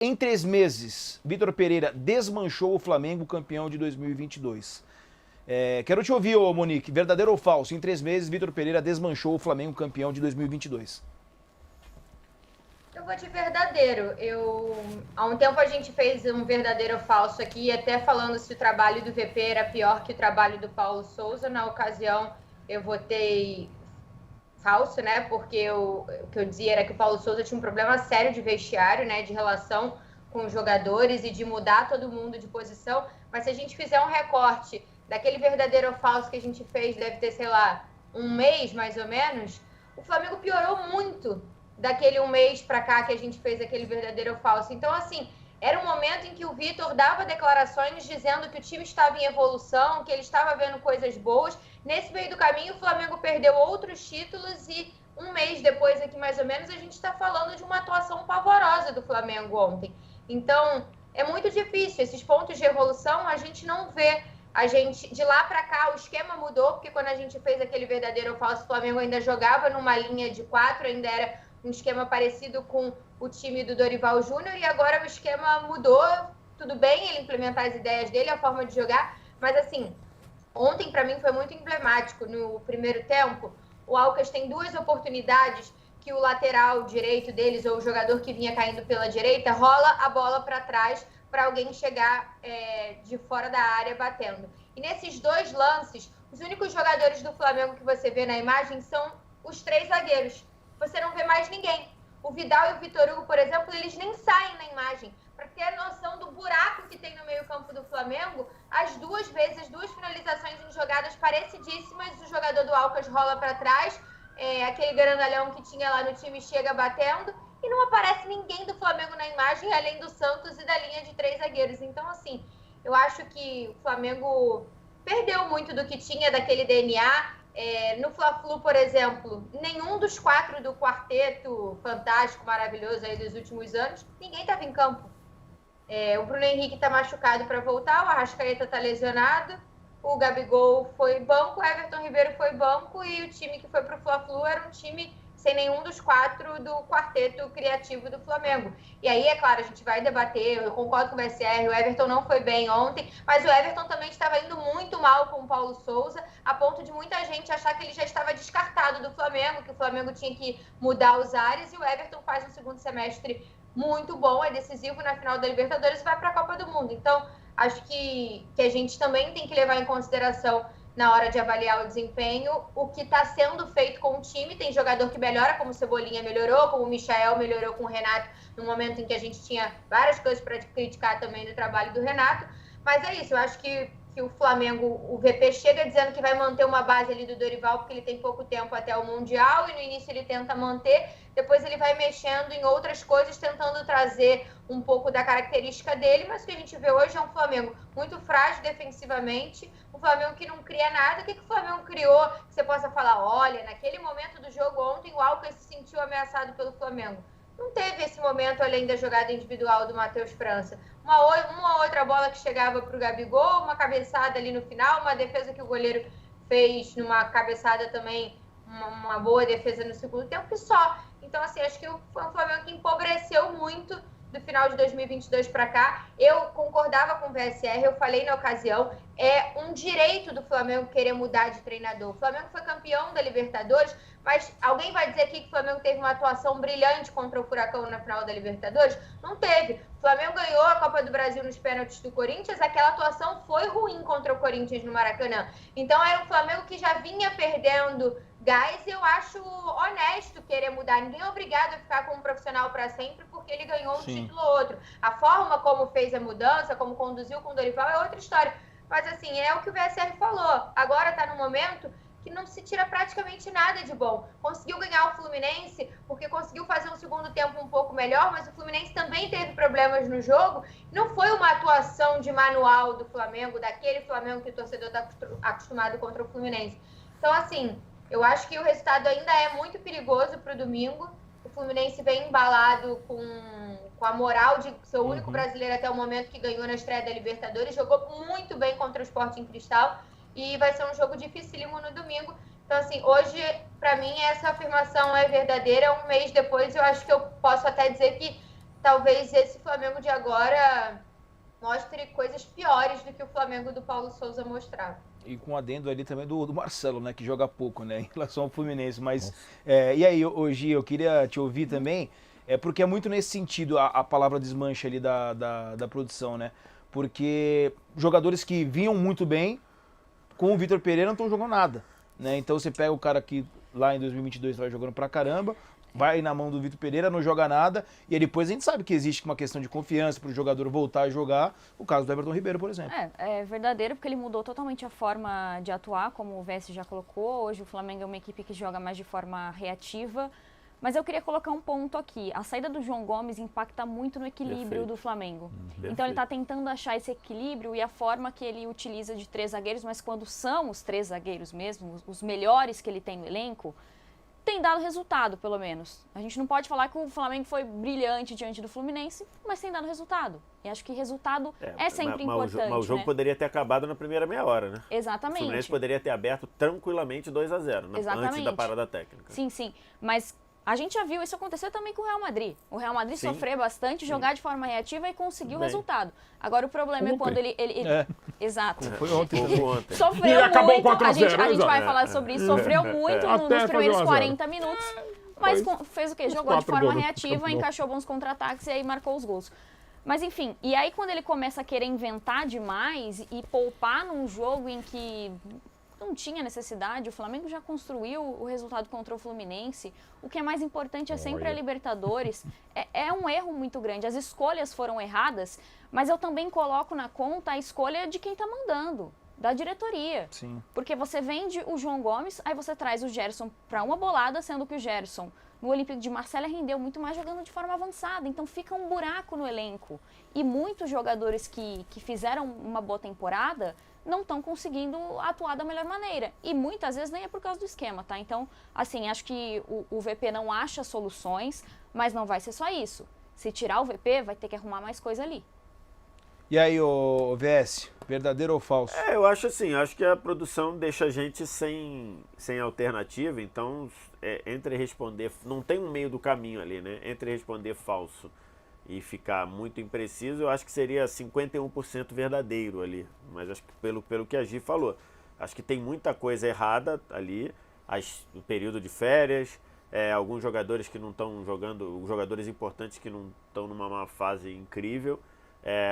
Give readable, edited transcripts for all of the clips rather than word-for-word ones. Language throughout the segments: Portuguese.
Em 3 meses, Vitor Pereira desmanchou o Flamengo campeão de 2022. Quero te ouvir, Monique. Verdadeiro ou falso? Em 3 meses, Vitor Pereira desmanchou o Flamengo campeão de 2022. Eu vou de verdadeiro. Há um tempo a gente fez um verdadeiro ou falso aqui, até falando se o trabalho do VP era pior que o trabalho do Paulo Souza. Na ocasião, eu votei falso, né? Porque o que eu dizia era que o Paulo Souza tinha um problema sério de vestiário, né? De relação com os jogadores e de mudar todo mundo de posição. Mas se a gente fizer um recorte daquele verdadeiro ou falso que a gente fez, deve ter, sei lá, um mês mais ou menos, o Flamengo piorou muito daquele um mês para cá que a gente fez aquele verdadeiro ou falso. Então, assim, era um momento em que o Vitor dava declarações dizendo que o time estava em evolução, que ele estava vendo coisas boas. Nesse meio do caminho, o Flamengo perdeu outros títulos e um mês depois, aqui mais ou menos, a gente está falando de uma atuação pavorosa do Flamengo ontem. Então, é muito difícil. Esses pontos de evolução a gente não vê. De lá para cá, o esquema mudou, porque quando a gente fez aquele verdadeiro ou falso, o Flamengo ainda jogava numa linha de 4, ainda era um esquema parecido com o time do Dorival Júnior, e agora o esquema mudou. Tudo bem ele implementar as ideias dele, a forma de jogar, mas assim, ontem para mim foi muito emblemático. No primeiro tempo, o Alcas tem 2 oportunidades que o lateral direito deles, ou o jogador que vinha caindo pela direita, rola a bola para trás para alguém chegar de fora da área batendo. E nesses 2 lances, os únicos jogadores do Flamengo que você vê na imagem são os 3 zagueiros. Você não vê mais ninguém. O Vidal e o Vitor Hugo, por exemplo, eles nem saem na imagem. Para ter a noção do buraco que tem no meio-campo do Flamengo, as 2 finalizações em jogadas parecidíssimas, o jogador do Alcas rola para trás, aquele grandalhão que tinha lá no time chega batendo, e não aparece ninguém do Flamengo na imagem, além do Santos e da linha de 3 zagueiros. Então, assim, eu acho que o Flamengo perdeu muito do que tinha, daquele DNA. No Fla-Flu, por exemplo, nenhum dos 4 do quarteto fantástico, maravilhoso aí dos últimos anos, ninguém estava em campo. O Bruno Henrique está machucado para voltar, o Arrascaeta está lesionado, o Gabigol foi banco, o Everton Ribeiro foi banco, e o time que foi para o Fla-Flu era um time sem nenhum dos 4 do quarteto criativo do Flamengo. E aí, é claro, a gente vai debater, eu concordo com o VSR, o Everton não foi bem ontem, mas o Everton também estava indo muito mal com o Paulo Souza, a ponto de muita gente achar que ele já estava descartado do Flamengo, que o Flamengo tinha que mudar os ares, e o Everton faz um segundo semestre muito bom, é decisivo na final da Libertadores e vai para a Copa do Mundo. Então, acho que a gente também tem que levar em consideração, na hora de avaliar o desempenho, o que está sendo feito com o time. Tem jogador que melhora, como o Cebolinha melhorou, como o Michael melhorou com o Renato, no momento em que a gente tinha várias coisas para criticar também no trabalho do Renato. Mas é isso, eu acho que o Flamengo, o VP chega dizendo que vai manter uma base ali do Dorival, porque ele tem pouco tempo até o Mundial, e no início ele tenta manter, depois ele vai mexendo em outras coisas, tentando trazer um pouco da característica dele, mas o que a gente vê hoje é um Flamengo muito frágil defensivamente, um Flamengo que não cria nada. O que o Flamengo criou que você possa falar, olha, naquele momento do jogo ontem o Alcas se sentiu ameaçado pelo Flamengo? Não teve esse momento, além da jogada individual do Matheus França. Uma outra bola que chegava para o Gabigol, uma cabeçada ali no final, uma defesa que o goleiro fez numa cabeçada também, uma boa defesa no segundo tempo, e só. Então, assim, acho que foi um Flamengo que empobreceu muito do final de 2022 para cá. Eu concordava com o VSR, eu falei na ocasião, é um direito do Flamengo querer mudar de treinador. O Flamengo foi campeão da Libertadores, mas alguém vai dizer aqui que o Flamengo teve uma atuação brilhante contra o Furacão na final da Libertadores? Não teve. O Flamengo ganhou a Copa do Brasil nos pênaltis do Corinthians, aquela atuação foi ruim contra o Corinthians no Maracanã. Então era um Flamengo que já vinha perdendo gás, e eu acho honesto querer mudar. Ninguém é obrigado a ficar com um profissional para sempre porque ele ganhou um título ou outro. A forma como fez a mudança, como conduziu com o Dorival é outra história. Mas assim, é o que o VSR falou. Agora está no momento que não se tira praticamente nada de bom. Conseguiu ganhar o Fluminense porque conseguiu fazer um segundo tempo um pouco melhor, mas o Fluminense também teve problemas no jogo. Não foi uma atuação de manual do Flamengo, daquele Flamengo que o torcedor está acostumado contra o Fluminense. Então, assim, eu acho que o resultado ainda é muito perigoso para o domingo. O Fluminense vem embalado com a moral de ser o único brasileiro até o momento que ganhou na estreia da Libertadores. Jogou muito bem contra o Sporting Cristal. E vai ser um jogo dificílimo no domingo. Então, assim, hoje, para mim, essa afirmação é verdadeira. Um mês depois, eu acho que eu posso até dizer que talvez esse Flamengo de agora mostre coisas piores do que o Flamengo do Paulo Souza mostrava. E com adendo ali também do Marcelo, né, que joga pouco, né, em relação ao Fluminense. Mas, e aí, hoje eu queria te ouvir também, porque é muito nesse sentido a palavra desmanche ali da produção, né? Porque jogadores que vinham muito bem, com o Vitor Pereira não estão jogando nada, né? Então você pega o cara que lá em 2022 vai jogando pra caramba, vai na mão do Vitor Pereira, não joga nada, e aí depois a gente sabe que existe uma questão de confiança para o jogador voltar a jogar, o caso do Everton Ribeiro, por exemplo. É verdadeiro, porque ele mudou totalmente a forma de atuar, como o VS já colocou. Hoje o Flamengo é uma equipe que joga mais de forma reativa. Mas eu queria colocar um ponto aqui. A saída do João Gomes impacta muito no equilíbrio do Flamengo. Então ele está tentando achar esse equilíbrio e a forma que ele utiliza de 3 zagueiros, mas quando são os 3 zagueiros mesmo, os melhores que ele tem no elenco, tem dado resultado, pelo menos. A gente não pode falar que o Flamengo foi brilhante diante do Fluminense, mas tem dado resultado. E acho que resultado é sempre importante. Mas o jogo poderia ter acabado na primeira meia hora, né? Exatamente. O Fluminense poderia ter aberto tranquilamente 2-0, antes da parada técnica. Sim. Mas a gente já viu isso acontecer também com o Real Madrid. O Real Madrid sofreu bastante, jogar de forma reativa e conseguiu o resultado. Agora o problema é quando ele... Exato. Foi ontem. Sofreu e acabou muito, a gente exato. vai falar sobre isso, sofreu muito nos primeiros 40 minutos, mas fez o quê? Jogou de forma reativa, encaixou bons contra-ataques e aí marcou os gols. Mas enfim, e aí quando ele começa a querer inventar demais e poupar num jogo em que não tinha necessidade, o Flamengo já construiu o resultado contra o Fluminense. O que é mais importante é sempre a Libertadores. É um erro muito grande. As escolhas foram erradas, mas eu também coloco na conta a escolha de quem está mandando, da diretoria. Sim. Porque você vende o João Gomes, aí você traz o Gerson para uma bolada, sendo que o Gerson, no Olímpico de Marselha, rendeu muito mais jogando de forma avançada. Então fica um buraco no elenco. E muitos jogadores que fizeram uma boa temporada não estão conseguindo atuar da melhor maneira. E muitas vezes nem é por causa do esquema, tá? Então, assim, acho que o VP não acha soluções, mas não vai ser só isso. Se tirar o VP, vai ter que arrumar mais coisa ali. E aí, o VS, verdadeiro ou falso? Eu acho assim, acho que a produção deixa a gente sem alternativa, então entre responder, não tem um meio do caminho ali, né? Entre responder falso e ficar muito impreciso, eu acho que seria 51% verdadeiro ali. Mas acho que pelo que a Gi falou, acho que tem muita coisa errada ali, o período de férias, alguns jogadores que não estão jogando, jogadores importantes que não estão numa fase incrível,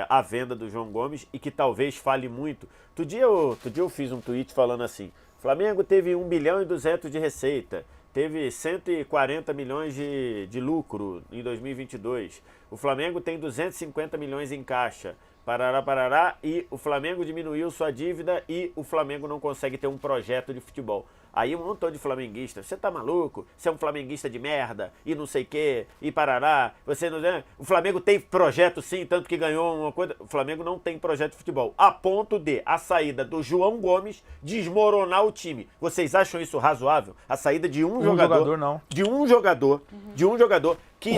a venda do João Gomes e que talvez fale muito. Outro dia eu fiz um tweet falando assim, Flamengo teve 1 bilhão e 200 de receita, teve 140 milhões de lucro em 2022. O Flamengo tem 250 milhões em caixa. Parará, e o Flamengo diminuiu sua dívida e o Flamengo não consegue ter um projeto de futebol. Aí um montão de flamenguista, você tá maluco? Você é um flamenguista de merda e não sei o quê, e parará. Você não... O Flamengo tem projeto sim, tanto que ganhou uma coisa. O Flamengo não tem projeto de futebol. A ponto de a saída do João Gomes desmoronar o time. Vocês acham isso razoável? A saída de um jogador não. De um jogador que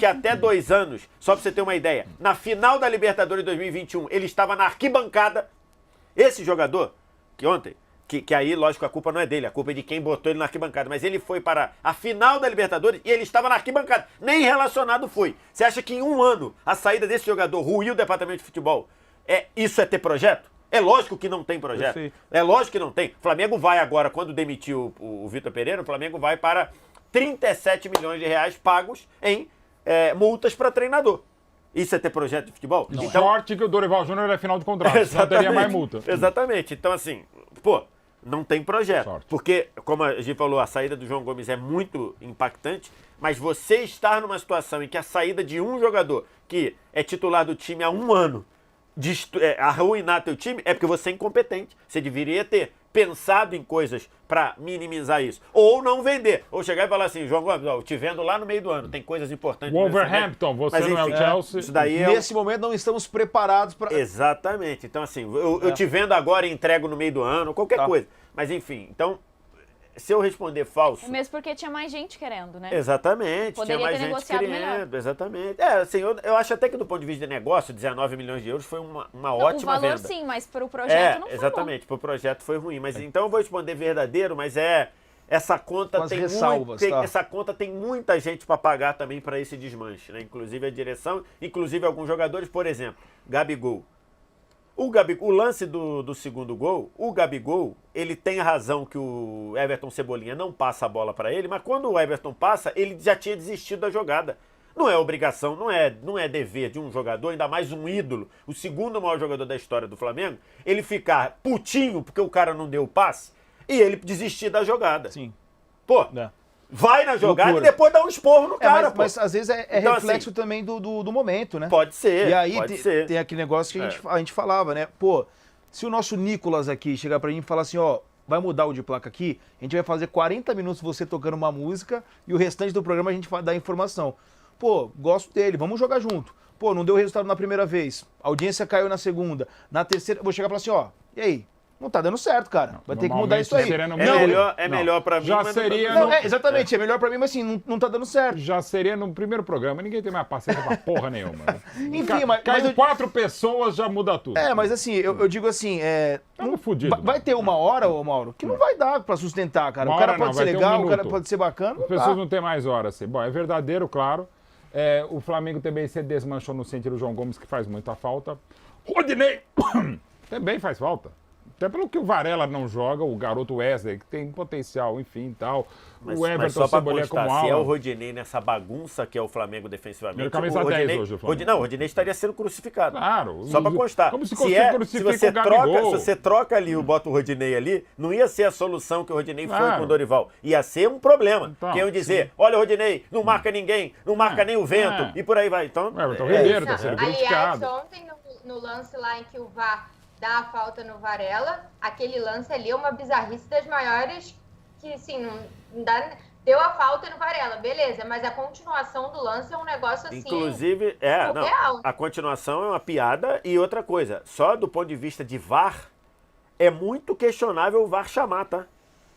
até 2 anos, só pra você ter uma ideia, na final da Libertadores 2021, ele estava na arquibancada. Esse jogador, que ontem, que aí, lógico, a culpa não é dele, a culpa é de quem botou ele na arquibancada, mas ele foi para a final da Libertadores e ele estava na arquibancada, nem relacionado foi. Você acha que em 1 ano a saída desse jogador ruiu o departamento de futebol? Isso é ter projeto? É lógico que não tem projeto. Perfeito. É lógico que não tem. O Flamengo vai agora, quando demitiu o Vitor Pereira, o Flamengo vai para 37 milhões de reais pagos em multas para treinador. Isso é ter projeto de futebol? Então, sorte que o Dorival Júnior é final de contrato, não teria mais multa. Exatamente. Então, assim, não tem projeto. Sorte. Porque, como a gente falou, a saída do João Gomes é muito impactante, mas você estar numa situação em que a saída de um jogador que é titular do time há 1 ano arruinar teu time, é porque você é incompetente. Você deveria ter pensado em coisas para minimizar isso. Ou não vender. Ou chegar e falar assim, João Gomes, eu te vendo lá no meio do ano, tem coisas importantes. Wolverhampton, você mas, enfim, não é o Chelsea. Isso daí Nesse momento não estamos preparados para... Exatamente. Então assim, eu te vendo agora e entrego no meio do ano, qualquer coisa. Mas enfim, então... Se eu responder falso... É mesmo porque tinha mais gente querendo, né? Exatamente. Poderia tinha mais ter gente negociado querendo. melhor. Exatamente. Assim, eu acho até que do ponto de vista de negócio, 19 milhões de euros foi uma ótima venda. O valor sim, mas para o projeto não foi exatamente. Para o projeto foi ruim. Mas então eu vou responder verdadeiro, mas essa conta Com as tem ressalvas, tá? essa conta tem muita gente para pagar também para esse desmanche, né? Inclusive a direção, inclusive alguns jogadores, por exemplo, Gabigol. O lance do segundo gol, o Gabigol, ele tem razão que o Everton Cebolinha não passa a bola para ele, mas quando o Everton passa, ele já tinha desistido da jogada. Não é obrigação, não é dever de um jogador, ainda mais um ídolo, o segundo maior jogador da história do Flamengo, ele ficar putinho porque o cara não deu o passe e ele desistir da jogada. Sim. Pô, vai na jogada Loucura. e depois dá um esporro no cara, mas às vezes é Então, reflexo assim, também do momento, né? Pode ser, E aí pode ser. tem aquele negócio que a gente falava, né? Pô, se o nosso Nicolas aqui chegar pra mim e falar assim, ó, vai mudar o de placa aqui, a gente vai fazer 40 minutos você tocando uma música e o restante do programa a gente vai dar informação. Pô, gosto dele, vamos jogar junto. Pô, não deu resultado na primeira vez, a audiência caiu na segunda, na terceira, eu vou chegar e falar assim, ó, e aí? Não tá dando certo, cara. Vai ter que mudar isso aí. Melhor pra mim, já mas seria não, exatamente, é melhor pra mim, mas assim, não tá dando certo. Já seria no primeiro programa, ninguém tem mais paciência pra porra nenhuma. Né? Enfim, mas Caiu 4 pessoas, já muda tudo. Mas assim, eu digo assim, Tamo fudido. vai ter uma hora, ô Mauro, que não vai dar pra sustentar, cara. Uma O cara hora pode não, ser vai ter um legal, o cara minuto. pode ser bacana. As pessoas não têm mais hora, assim. Bom, é verdadeiro, claro. O Flamengo também se desmanchou no centro do João Gomes, que faz muita falta. Rodinei também faz falta. Até pelo que o Varela não joga, o garoto Wesley, que tem potencial, enfim e tal. Mas, o Everton só pra Cebolinha constar, como se é o Alan. Rodinei nessa bagunça que é o Flamengo defensivamente... Ele camisa 10 hoje, o Flamengo. Não, o Rodinei estaria sendo crucificado. Claro. Só pra constar. Como se Se você troca ali e bota o Rodinei ali, não ia ser a solução que o Rodinei foi com o Dorival. Ia ser um problema. Então, que iam dizer, olha o Rodinei, não marca ninguém, não marca nem o vento, e por aí vai. Então, Everton Ribeiro tá sendo Aliás, criticado. ontem no lance lá em que o VAR dá a falta no Varela, aquele lance ali é uma bizarrice das maiores, que assim, não dá... Deu a falta no Varela, beleza, mas a continuação do lance é um negócio assim... Inclusive, surreal. a continuação é uma piada e outra coisa, só do ponto de vista de VAR, é muito questionável o VAR chamar, tá?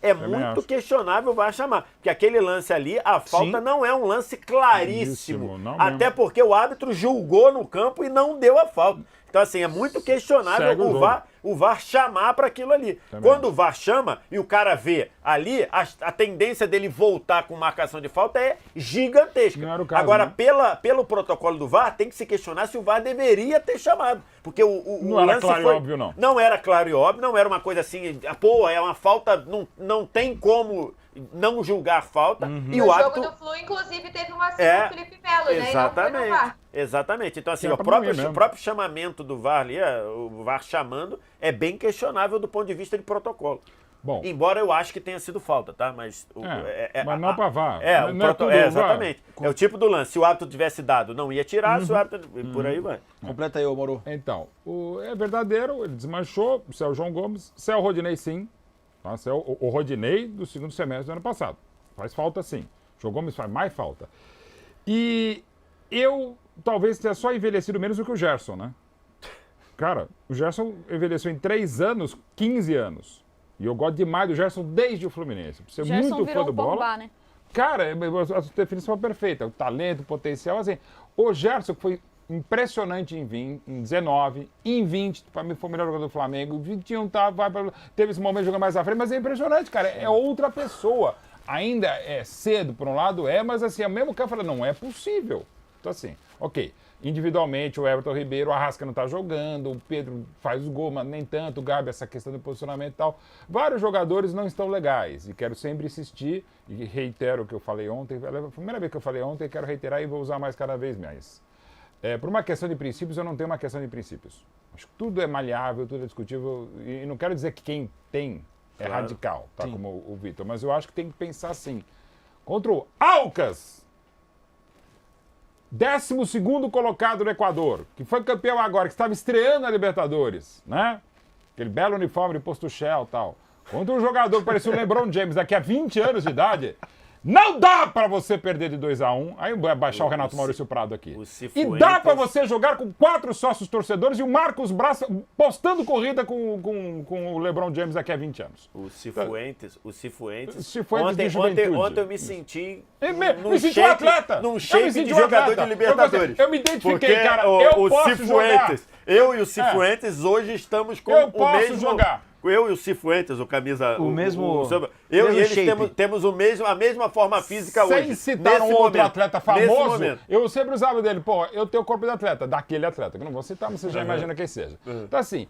É muito questionável o VAR chamar. Porque aquele lance ali, a falta não é um lance claríssimo. Até porque o árbitro julgou no campo e não deu a falta. Então, assim, é muito questionável o VAR chamar para aquilo ali. Quando o VAR chama e o cara vê ali, a tendência dele voltar com marcação de falta é gigantesca. Não era o caso, agora, né? pelo protocolo do VAR, tem que se questionar se o VAR deveria ter chamado. Porque não era claro e óbvio, não. Não era claro e óbvio, não era uma coisa assim, pô, é uma falta, não tem como não julgar a falta. E no o árbitro... jogo do Flu, inclusive, teve um vacilo do Felipe Melo, né? Exatamente. Exatamente. Então, assim, o próprio chamamento do VAR ali, o VAR chamando, é bem questionável do ponto de vista de protocolo. Bom, embora eu acho que tenha sido falta, tá? Mas mas não para VAR. Exatamente. É o tipo do lance. Se o árbitro tivesse dado, não ia tirar, se o árbitro... Por aí vai. Completa aí, ô Mauro. Então, é verdadeiro, ele desmanchou, o João Gomes, o Rodinei sim. Tá? O Rodinei do segundo semestre do ano passado. Faz falta sim. O João Gomes faz mais falta. E eu talvez tenha só envelhecido menos do que o Gerson, né? Cara, o Gerson envelheceu em 3 anos, 15 anos. E eu gosto demais do Gerson desde o Fluminense. Por ser muito fã do bola. Pogba, né? Cara, a definição é perfeita. O talento, o potencial, assim. O Gerson foi impressionante em 19, em 20, para mim foi o melhor jogador do Flamengo. 21 teve esse momento jogando mais à frente, mas é impressionante, cara. É outra pessoa. Ainda é cedo, por um lado, mas assim, o mesmo cara fala, não é possível. Então assim, ok. Individualmente, o Everton Ribeiro, o Arrasca não tá jogando, o Pedro faz os gols, mas nem tanto, o Gabi, essa questão do posicionamento e tal. Vários jogadores não estão legais e quero sempre insistir e reitero o que eu falei ontem. A primeira vez que eu falei ontem, quero reiterar e vou usar mais cada vez mais. Por uma questão de princípios, eu não tenho uma questão de princípios. Acho que tudo é maleável, tudo é discutível e não quero dizer que quem tem é radical, tá? Como o Vitor, mas eu acho que tem que pensar assim. Contra o Aucas, 12º colocado no Equador, que foi campeão agora, que estava estreando a Libertadores, né? Aquele belo uniforme de posto Shell e tal. Contra um jogador que parecia o LeBron James daqui a 20 anos de idade, não dá pra você perder de 2-1. Aí vai baixar o Renato Maurício Prado aqui. E dá pra você jogar com 4 sócios torcedores e o Marcos Braz postando corrida com o LeBron James daqui a 20 anos. O Cifuentes ontem eu me senti me senti um atleta. Num shape de jogador de Libertadores. Eu me identifiquei, cara. Eu posso jogar. Eu e o Cifuentes hoje estamos com eu o posso mesmo... jogar. eu e o Cifuentes, o camisa... O mesmo eu mesmo e eles shape. temos a mesma forma física Sem hoje. citar um outro atleta nesse famoso, momento. eu sempre usava dele, pô, eu tenho o corpo de atleta, daquele atleta, que eu não vou citar, mas você já imagina quem seja. Então assim,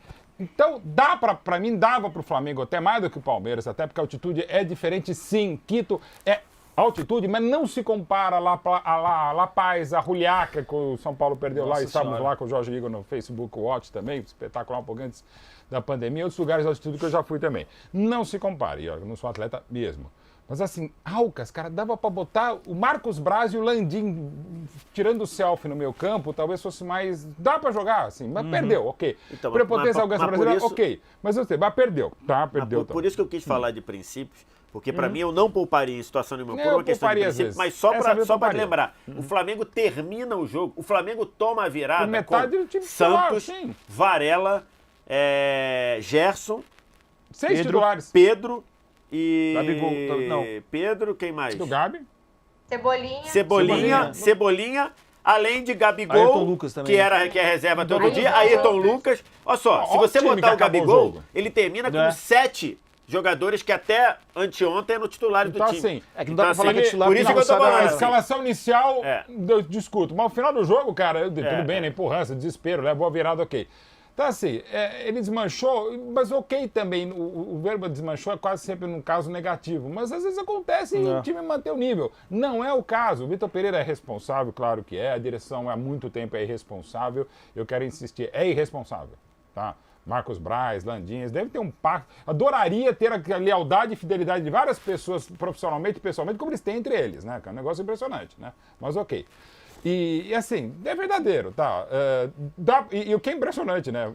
dá pra mim, dava pro Flamengo até mais do que o Palmeiras, até porque a altitude é diferente sim, Quito é altitude, mas não se compara a La Paz, a Juliaca, que o São Paulo perdeu lá, e estávamos lá com o Jorge Igor no Facebook Watch também, espetacular um pouco antes da pandemia, outros lugares de altitude que eu já fui também. Não se compare, eu não sou atleta mesmo. Mas assim, Alcas, cara, dava pra botar o Marcos Braz e o Landim tirando o selfie no meu campo, talvez fosse mais... Dá pra jogar, assim, mas perdeu, ok. Então, Prepotência alcança brasileira, isso, ok. Mas eu sei, mas perdeu, tá? Perdeu. Por isso que eu quis falar de princípios, porque para mim eu não pouparia em situação nenhuma, por Eu uma questão de pouparia às princípio, vezes. mas só para pouparia. lembrar, o Flamengo termina o jogo, o Flamengo toma a virada Com metade com do time titular, Santos, sim. Varela, Gerson, 6 titulares. Pedro e... Gabigol, não. Pedro, quem mais? Do Gabi. Cebolinha, além de Gabigol, Ayrton Lucas também. que é reserva todo Ayrton dia, Ayrton Lucas. Lucas. Olha só, Ó, se você o time botar que o acabou o Gabigol, jogo. ele termina com É. 7 jogadores que até anteontem eram titulares Então, do time. assim, É que não dá pra falar que é assim, titular por porque isso que não eu tô sabe falando. A assim, escalação inicial, É. eu discuto. Mas o final do jogo, cara, tudo bem, né? Empurrança, desespero, levou a virada, ok. Então, assim, ele desmanchou, mas ok também. O verbo desmanchou é quase sempre num caso negativo. Mas às vezes acontece e o time manter o nível. Não é o caso. O Vitor Pereira é responsável, claro que é. A direção há muito tempo é irresponsável. Eu quero insistir, é irresponsável, tá? Marcos Braz, Landinhas, deve ter um pacto. Adoraria ter a lealdade e fidelidade de várias pessoas, profissionalmente e pessoalmente, como eles têm entre eles, né? Que é um negócio impressionante, né? Mas ok. E assim, é verdadeiro, tá? E o que é impressionante, né?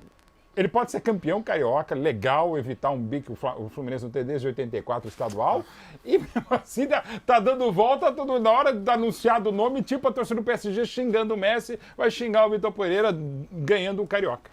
Ele pode ser campeão carioca, legal, evitar um bico, o Fluminense não tem desde 84 estadual, e mesmo assim tá dando volta, na hora de anunciar o nome, tipo a torcida do PSG xingando o Messi, vai xingar o Vitor Pereira ganhando o carioca.